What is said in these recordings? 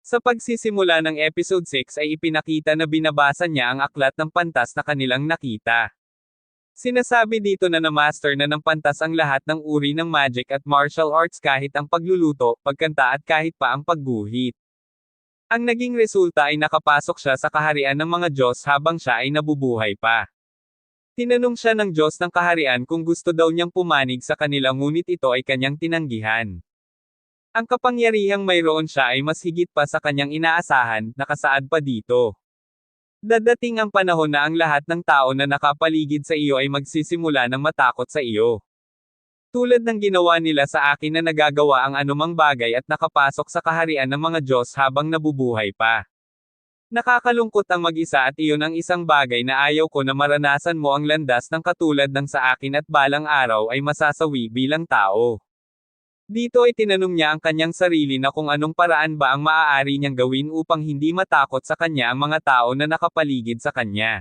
Sa pagsisimula ng episode 6 ay ipinakita na binabasa niya ang aklat ng pantas na kanilang nakita. Sinasabi dito na na-master na ng pantas ang lahat ng uri ng magic at martial arts kahit ang pagluluto, pagkanta at kahit pa ang pagguhit. Ang naging resulta ay nakapasok siya sa kaharian ng mga Diyos habang siya ay nabubuhay pa. Tinanong siya ng Diyos ng kaharian kung gusto daw niyang pumanig sa kanila ngunit ito ay kanyang tinanggihan. Ang kapangyarihang mayroon siya ay mas higit pa sa kanyang inaasahan, nakasaad pa dito. Dadating ang panahon na ang lahat ng tao na nakapaligid sa iyo ay magsisimula ng matakot sa iyo. Tulad ng ginawa nila sa akin na nagagawa ang anumang bagay at nakapasok sa kaharian ng mga Diyos habang nabubuhay pa. Nakakalungkot ang mag-isa at iyon ang isang bagay na ayaw ko na maranasan mo ang landas ng katulad ng sa akin at balang araw ay masasawi bilang tao. Dito ay tinanong niya ang kanyang sarili na kung anong paraan ba ang maaari niyang gawin upang hindi matakot sa kanya ang mga tao na nakapaligid sa kanya.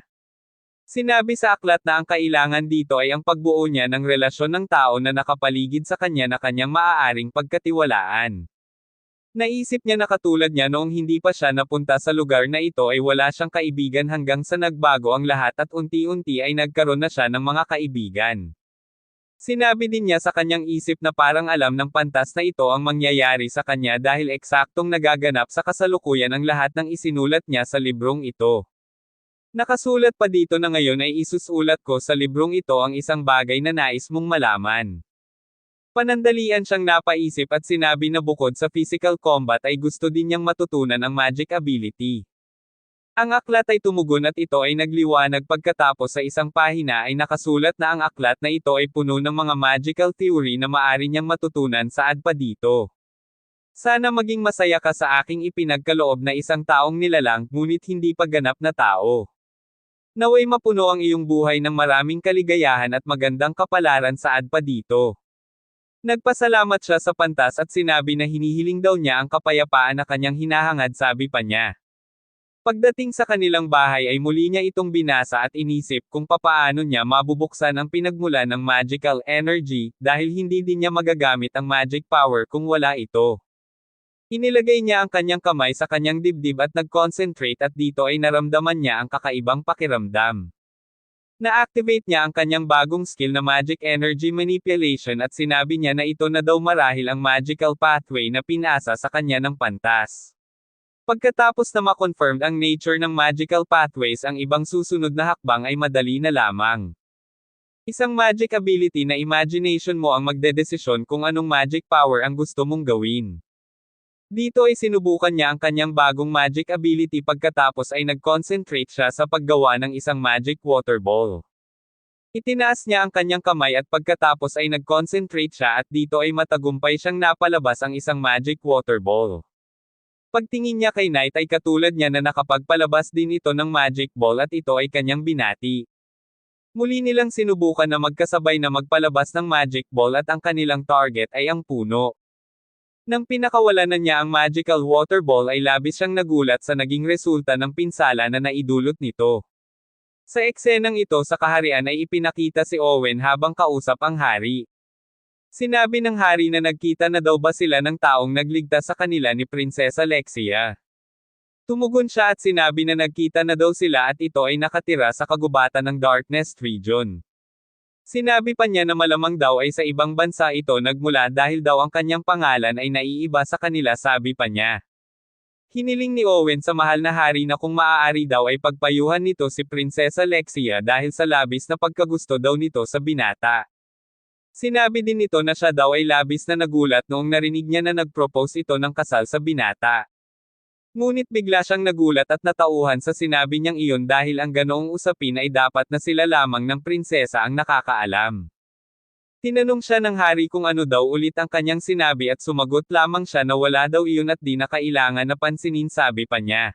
Sinabi sa aklat na ang kailangan dito ay ang pagbuo niya ng relasyon ng tao na nakapaligid sa kanya na kanyang maaaring pagkatiwalaan. Naisip niya na katulad niya noong hindi pa siya napunta sa lugar na ito ay wala siyang kaibigan hanggang sa nagbago ang lahat at unti-unti ay nagkaroon na siya ng mga kaibigan. Sinabi din niya sa kanyang isip na parang alam ng pantas na ito ang mangyayari sa kanya dahil eksaktong nagaganap sa kasalukuyan ang lahat ng isinulat niya sa librong ito. Nakasulat pa dito na ngayon ay isusulat ko sa librong ito ang isang bagay na nais mong malaman. Panandalian siyang napaisip at sinabi na bukod sa physical combat ay gusto din niyang matutunan ang magic ability. Ang aklat ay tumugon at ito ay nagliwanag pagkatapos sa isang pahina ay nakasulat na ang aklat na ito ay puno ng mga magical theory na maaari niyang matutunan saad pa dito. Sana maging masaya ka sa aking ipinagkaloob na isang taong nilalang, ngunit hindi pa ganap na tao. Naway mapuno ang iyong buhay ng maraming kaligayahan at magandang kapalaran saad pa dito. Nagpasalamat siya sa pantas at sinabi na hinihiling daw niya ang kapayapaan na kanyang hinahangad, sabi pa niya. Pagdating sa kanilang bahay ay muli niya itong binasa at inisip kung papaano niya mabubuksan ang pinagmulan ng magical energy, dahil hindi din niya magagamit ang magic power kung wala ito. Inilagay niya ang kanyang kamay sa kanyang dibdib at nag-concentrate at dito ay naramdaman niya ang kakaibang pakiramdam. Na-activate niya ang kanyang bagong skill na magic energy manipulation at sinabi niya na ito na daw marahil ang magical pathway na pinasa sa kanya ng pantas. Pagkatapos na ma-confirm ang nature ng magical pathways, ang ibang susunod na hakbang ay madali na lamang. Isang magic ability na imagination mo ang magdedesisyon kung anong magic power ang gusto mong gawin. Dito ay sinubukan niya ang kanyang bagong magic ability pagkatapos ay nag-concentrate siya sa paggawa ng isang magic water ball. Itinaas niya ang kanyang kamay at pagkatapos ay nag-concentrate siya at dito ay matagumpay siyang napalabas ang isang magic water ball. Pagtingin niya kay Knight ay katulad niya na nakapagpalabas din ito ng magic ball at ito ay kanyang binati. Muli nilang sinubukan na magkasabay na magpalabas ng magic ball at ang kanilang target ay ang puno. Nang pinakawalan na niya ang magical water ball ay labis siyang nagulat sa naging resulta ng pinsala na naidulot nito. Sa eksenang ito sa kaharian ay ipinakita si Owen habang kausap ang hari. Sinabi ng hari na nagkita na daw ba sila ng taong nagligtas sa kanila ni Prinsesa Lexia. Tumugon siya at sinabi na nagkita na daw sila at ito ay nakatira sa kagubatan ng Darkness region. Sinabi pa niya na malamang daw ay sa ibang bansa ito nagmula dahil daw ang kanyang pangalan ay naiiba sa kanila, sabi pa niya. Hiniling ni Owen sa mahal na hari na kung maaari daw ay pagpayuhan nito si Prinsesa Lexia dahil sa labis na pagkagusto daw nito sa binata. Sinabi din nito na siya daw ay labis na nagulat noong narinig niya na nag-propose ito ng kasal sa binata. Ngunit bigla siyang nagulat at natauhan sa sinabi niyang iyon dahil ang ganoong usapin ay dapat na sila lamang ng prinsesa ang nakakaalam. Tinanong siya ng hari kung ano daw ulit ang kanyang sinabi at sumagot lamang siya na wala daw iyon at di na kailangan na pansinin, sabi pa niya.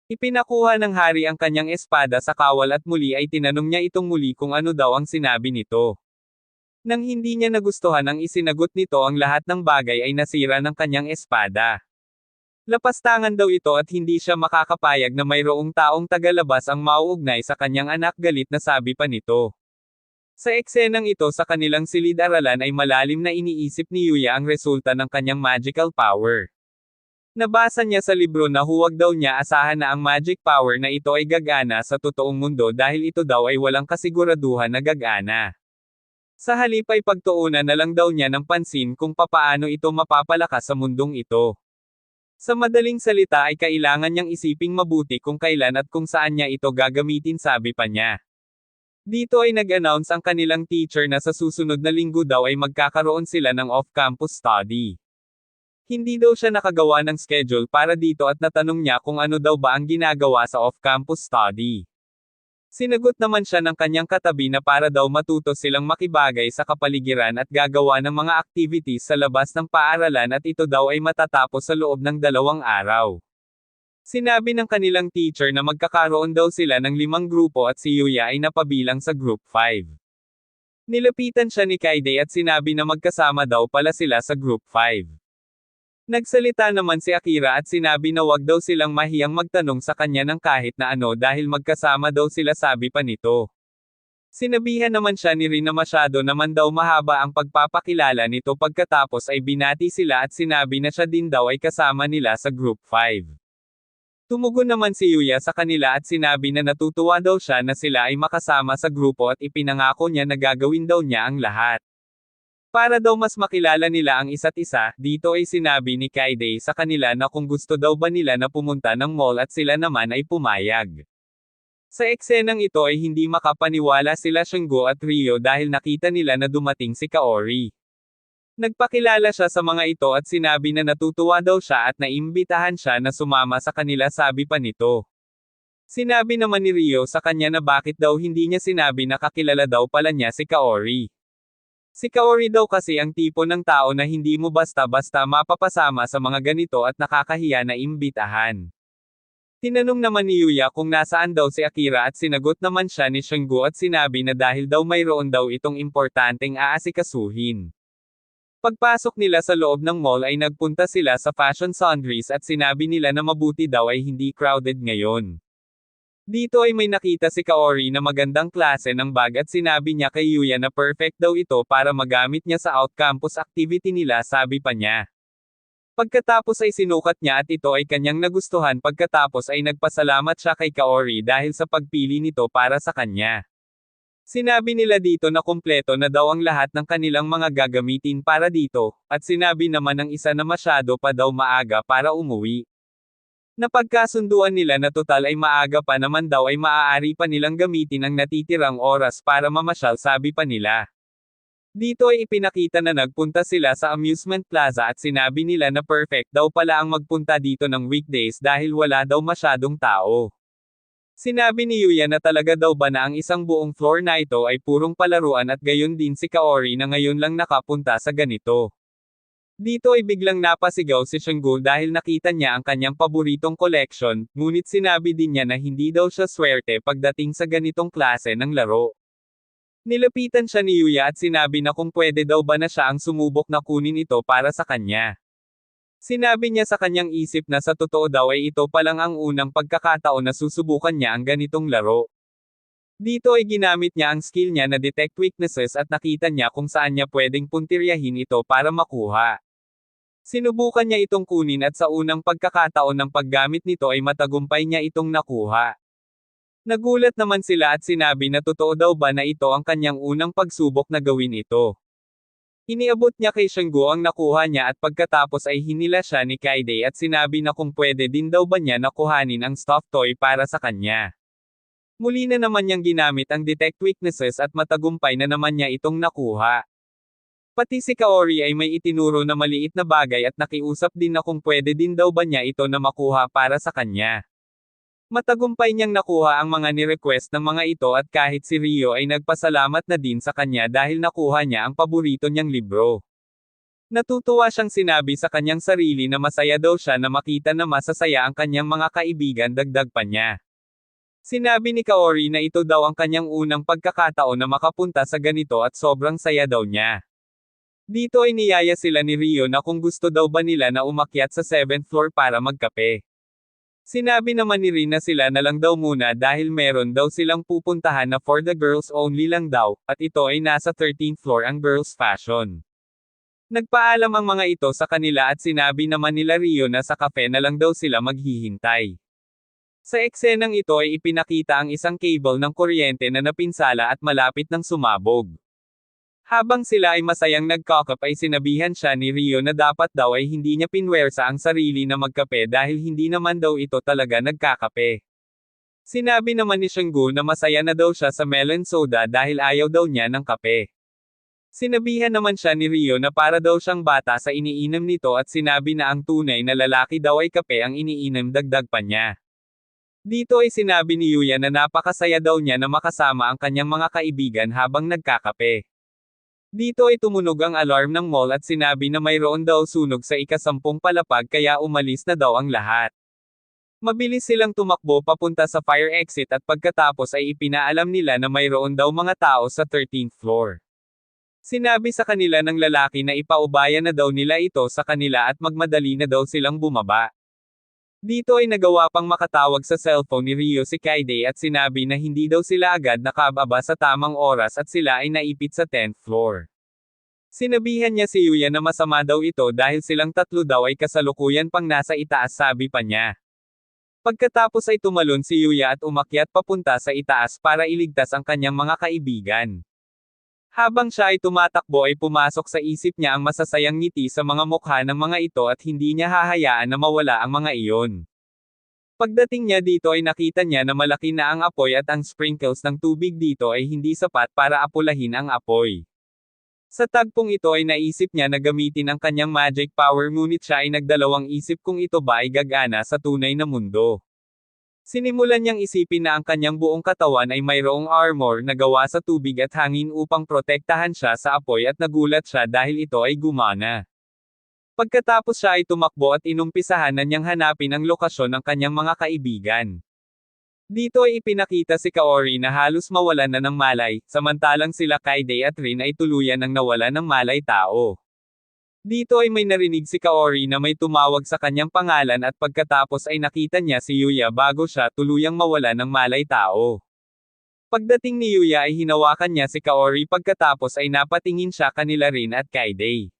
Ipinakuha ng hari ang kanyang espada sa kawal at muli ay tinanong niya itong muli kung ano daw ang sinabi nito. Nang hindi niya nagustuhan ang isinagot nito, ang lahat ng bagay ay nasira ng kanyang espada. Lapastangan daw ito at hindi siya makakapayag na mayroong taong tagalabas ang mauugnay sa kanyang anak, galit na sabi pa nito. Sa eksenang ito sa kanilang silid-aralan ay malalim na iniisip ni Yuya ang resulta ng kanyang magical power. Nabasa niya sa libro na huwag daw niya asahan na ang magic power na ito ay gagana sa totoong mundo dahil ito daw ay walang kasiguraduhan na gagana. Sa halip ay pagtuunan na lang daw niya ng pansin kung papaano ito mapapalakas sa mundong ito. Sa madaling salita ay kailangan niyang isiping mabuti kung kailan at kung saan niya ito gagamitin, sabi pa niya. Dito ay nag-announce ang kanilang teacher na sa susunod na linggo daw ay magkakaroon sila ng off-campus study. Hindi daw siya nakagawa ng schedule para dito at natanong niya kung ano daw ba ang ginagawa sa off-campus study. Sinagot naman siya ng kanyang katabi na para daw matuto silang makibagay sa kapaligiran at gagawa ng mga activities sa labas ng paaralan at ito daw ay matatapos sa loob ng 2 araw. Sinabi ng kanilang teacher na magkakaroon daw sila ng 5 grupo at si Yuya ay napabilang sa group 5. Nilapitan siya ni Kaide at sinabi na magkasama daw pala sila sa group 5. Nagsalita naman si Akira at sinabi na wag daw silang mahiyang magtanong sa kanya ng kahit na ano dahil magkasama daw sila, sabi pa nito. Sinabihan naman siya ni Rin na masyado naman daw mahaba ang pagpapakilala nito pagkatapos ay binati sila at sinabi na siya din daw ay kasama nila sa group 5. Tumugon naman si Yuya sa kanila at sinabi na natutuwa daw siya na sila ay makasama sa grupo at ipinangako niya na gagawin daw niya ang lahat. Para daw mas makilala nila ang isa't isa, dito ay sinabi ni Kaide sa kanila na kung gusto daw ba nila na pumunta ng mall at sila naman ay pumayag. Sa eksenang ito ay hindi makapaniwala sila Shungo at Ryo dahil nakita nila na dumating si Kaori. Nagpakilala siya sa mga ito at sinabi na natutuwa daw siya at naimbitahan siya na sumama sa kanila, sabi pa nito. Sinabi naman ni Ryo sa kanya na bakit daw hindi niya sinabi na kakilala daw pala niya si Kaori. Si Kaori daw kasi ang tipo ng tao na hindi mo basta-basta mapapasama sa mga ganito at nakakahiya na imbitahan. Tinanong naman ni Yuya kung nasaan daw si Akira at sinagot naman siya ni Shungo at sinabi na dahil daw mayroon daw itong importanteng aasikasuhin. Pagpasok nila sa loob ng mall ay nagpunta sila sa fashion sundries at sinabi nila na mabuti daw ay hindi crowded ngayon. Dito ay may nakita si Kaori na magandang klase ng bag at sinabi niya kay Yuya na perfect daw ito para magamit niya sa out-campus activity nila, sabi pa niya. Pagkatapos ay sinukat niya at ito ay kanyang nagustuhan, pagkatapos ay nagpasalamat siya kay Kaori dahil sa pagpili nito para sa kanya. Sinabi nila dito na kumpleto na daw ang lahat ng kanilang mga gagamitin para dito, at sinabi naman ng isa na masyado pa daw maaga para umuwi. Napagkasunduan nila na total ay maaga pa naman daw ay maaari pa nilang gamitin ang natitirang oras para mamasyal, sabi pa nila. Dito ay ipinakita na nagpunta sila sa amusement plaza at sinabi nila na perfect daw pala ang magpunta dito ng weekdays dahil wala daw masyadong tao. Sinabi ni Yuya na talaga daw ba na ang isang buong floor na ito ay purong palaruan at gayon din si Kaori na ngayon lang nakapunta sa ganito. Dito ay biglang napasigaw si Shungo dahil nakita niya ang kanyang paboritong collection, ngunit sinabi din niya na hindi daw siya swerte pagdating sa ganitong klase ng laro. Nilapitan siya ni Yuya at sinabi na kung pwede daw ba na siya ang sumubok na kunin ito para sa kanya. Sinabi niya sa kanyang isip na sa totoo daw ay ito palang ang unang pagkakataon na susubukan niya ang ganitong laro. Dito ay ginamit niya ang skill niya na detect weaknesses at nakita niya kung saan niya pwedeng puntiryahin ito para makuha. Sinubukan niya itong kunin at sa unang pagkakataon ng paggamit nito ay matagumpay niya itong nakuha. Nagulat naman sila at sinabi na totoo daw ba na ito ang kanyang unang pagsubok na gawin ito. Iniabot niya kay Shungo ang nakuha niya at pagkatapos ay hinila siya ni Kaide at sinabi na kung pwede din daw ba niya nakuhanin ang stuffed toy para sa kanya. Muli na naman niyang ginamit ang detect weaknesses at matagumpay na naman niya itong nakuha. Pati si Kaori ay may itinuro na maliit na bagay at nakiusap din na kung pwede din daw ba niya ito na makuha para sa kanya. Matagumpay niyang nakuha ang mga ni-request ng mga ito at kahit si Ryo ay nagpasalamat na din sa kanya dahil nakuha niya ang paborito niyang libro. Natutuwa siyang sinabi sa kanyang sarili na masaya daw siya na makita na masasaya ang kanyang mga kaibigan, dagdag pa niya. Sinabi ni Kaori na ito daw ang kanyang unang pagkakataon na makapunta sa ganito at sobrang saya daw niya. Dito ay niyaya sila ni Ryo na kung gusto daw ba nila na umakyat sa 7th floor para magkape. Sinabi naman ni Rin na sila na lang daw muna dahil meron daw silang pupuntahan na for the girls only lang daw, at ito ay nasa 13th floor ang girls fashion. Nagpaalam ang mga ito sa kanila at sinabi naman nila Rio na sa kafe na lang daw sila maghihintay. Sa eksenang ito ay ipinakita ang isang cable ng kuryente na napinsala at malapit ng sumabog. Habang sila ay masayang nagkakap ay sinabihan siya ni Rio na dapat daw ay hindi niya pinwersa ang sarili na magkape dahil hindi naman daw ito talaga nagkakape. Sinabi naman ni Shanggu na masaya na daw siya sa melon soda dahil ayaw daw niya ng kape. Sinabihan naman siya ni Rio na para daw siyang bata sa iniinom nito at sinabi na ang tunay na lalaki daw ay kape ang iniinom dagdag pa niya. Dito ay sinabi ni Yuya na napakasaya daw niya na makasama ang kanyang mga kaibigan habang nagkakape. Dito ay tumunog ang alarm ng mall at sinabi na mayroon daw sunog sa ika-10 palapag kaya umalis na daw ang lahat. Mabilis silang tumakbo papunta sa fire exit at pagkatapos ay ipinaalam nila na mayroon daw mga tao sa 13th floor. Sinabi sa kanila ng lalaki na ipaubaya na daw nila ito sa kanila at magmadali na daw silang bumaba. Dito ay nagawa pang makatawag sa cellphone ni Rio si Kaide at sinabi na hindi daw sila agad nakababa sa tamang oras at sila ay naipit sa 10th floor. Sinabihan niya si Yuya na masama daw ito dahil silang tatlo daw ay kasalukuyan pang nasa itaas sabi pa niya. Pagkatapos ay tumalon si Yuya at umakyat papunta sa itaas para iligtas ang kanyang mga kaibigan. Habang siya ay tumatakbo ay pumasok sa isip niya ang masasayang ngiti sa mga mukha ng mga ito at hindi niya hahayaan na mawala ang mga iyon. Pagdating niya dito ay nakita niya na malaki na ang apoy at ang sprinkles ng tubig dito ay hindi sapat para apulahin ang apoy. Sa tagpong ito ay naisip niya na gamitin ang kanyang magic power ngunit siya ay nagdalawang isip kung ito ba ay gagana sa tunay na mundo. Sinimulan niyang isipin na ang kanyang buong katawan ay mayroong armor na gawa sa tubig at hangin upang protektahan siya sa apoy at nagulat siya dahil ito ay gumana. Pagkatapos siya ay tumakbo at inumpisahan na niyang hanapin ang lokasyon ng kanyang mga kaibigan. Dito ay ipinakita si Kaori na halos mawalan na ng malay, samantalang sila Kaide at Rin ay tuluyan ng nawalan ng malay tao. Dito ay may narinig si Kaori na may tumawag sa kanyang pangalan at pagkatapos ay nakita niya si Yuya bago siya tuluyang mawala ng malay tao. Pagdating ni Yuya ay hinawakan niya si Kaori pagkatapos ay napatingin siya kanila Rin at Kaide.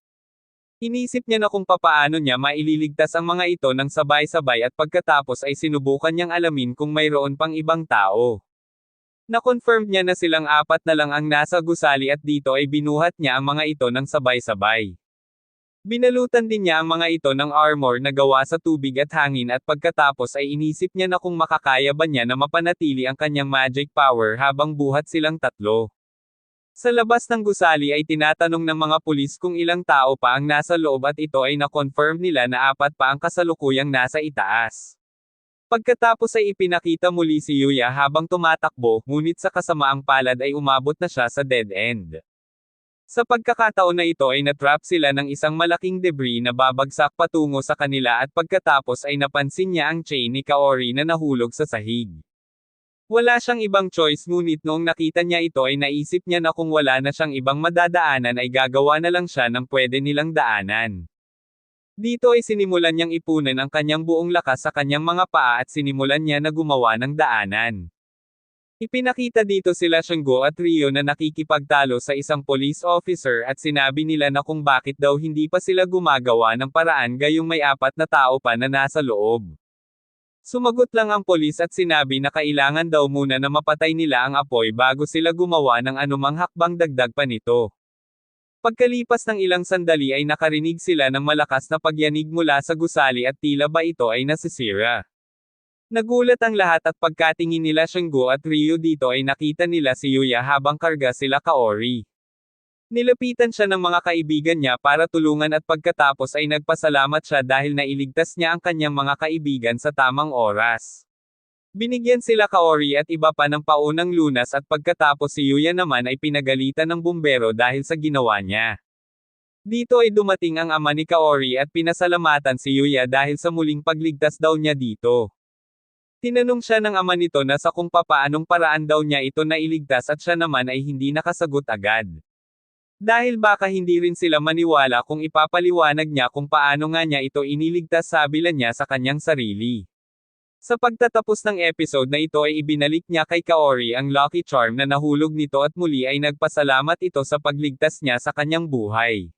Inisip niya na kung papaano niya maililigtas ang mga ito ng sabay-sabay at pagkatapos ay sinubukan niyang alamin kung mayroon pang ibang tao. Na-confirm niya na silang apat na lang ang nasa gusali at dito ay binuhat niya ang mga ito ng sabay-sabay. Binalutan din niya ang mga ito ng armor na gawa sa tubig at hangin at pagkatapos ay inisip niya na kung makakaya ba niya na mapanatili ang kanyang magic power habang buhat silang tatlo. Sa labas ng gusali ay tinatanong ng mga pulis kung ilang tao pa ang nasa loob at ito ay na-confirm nila na apat pa ang kasalukuyang nasa itaas. Pagkatapos ay ipinakita muli si Yuya habang tumatakbo, ngunit sa kasamaang palad ay umabot na siya sa dead end. Sa pagkakataon na ito ay natrap sila ng isang malaking debris na babagsak patungo sa kanila at pagkatapos ay napansin niya ang chain ni Kaori na nahulog sa sahig. Wala siyang ibang choice ngunit noong nakita niya ito ay naisip niya na kung wala na siyang ibang madadaanan ay gagawa na lang siya ng pwede nilang daanan. Dito ay sinimulan niyang ipunan ang kanyang buong lakas sa kanyang mga paa at sinimulan niya na gumawa ng daanan. Ipinakita dito sila Shanggu at Rio na nakikipagtalo sa isang police officer at sinabi nila na kung bakit daw hindi pa sila gumagawa ng paraan gayong may apat na tao pa na nasa loob. Sumagot lang ang polis at sinabi na kailangan daw muna na mapatay nila ang apoy bago sila gumawa ng anumang hakbang dagdag pa nito. Pagkalipas ng ilang sandali ay nakarinig sila ng malakas na pagyanig mula sa gusali at tila ba ito ay nasisira. Nagulat ang lahat at pagkatingin nila Shanggu at Rio dito ay nakita nila si Yuya habang karga sila Kaori. Nilapitan siya ng mga kaibigan niya para tulungan at pagkatapos ay nagpasalamat siya dahil nailigtas niya ang kanyang mga kaibigan sa tamang oras. Binigyan sila Kaori at iba pa ng paunang lunas at pagkatapos si Yuya naman ay pinagalitan ng bumbero dahil sa ginawa niya. Dito ay dumating ang ama ni Kaori at pinasalamatan si Yuya dahil sa muling pagligtas daw niya dito. Tinanong siya ng ama nito na sa kung papaanong paraan daw niya ito nailigtas at siya naman ay hindi nakasagot agad. Dahil baka hindi rin sila maniwala kung ipapaliwanag niya kung paano nga niya ito iniligtas sabi niya sa kanyang sarili. Sa pagtatapos ng episode na ito ay ibinalik niya kay Kaori ang lucky charm na nahulog nito at muli ay nagpasalamat ito sa pagligtas niya sa kanyang buhay.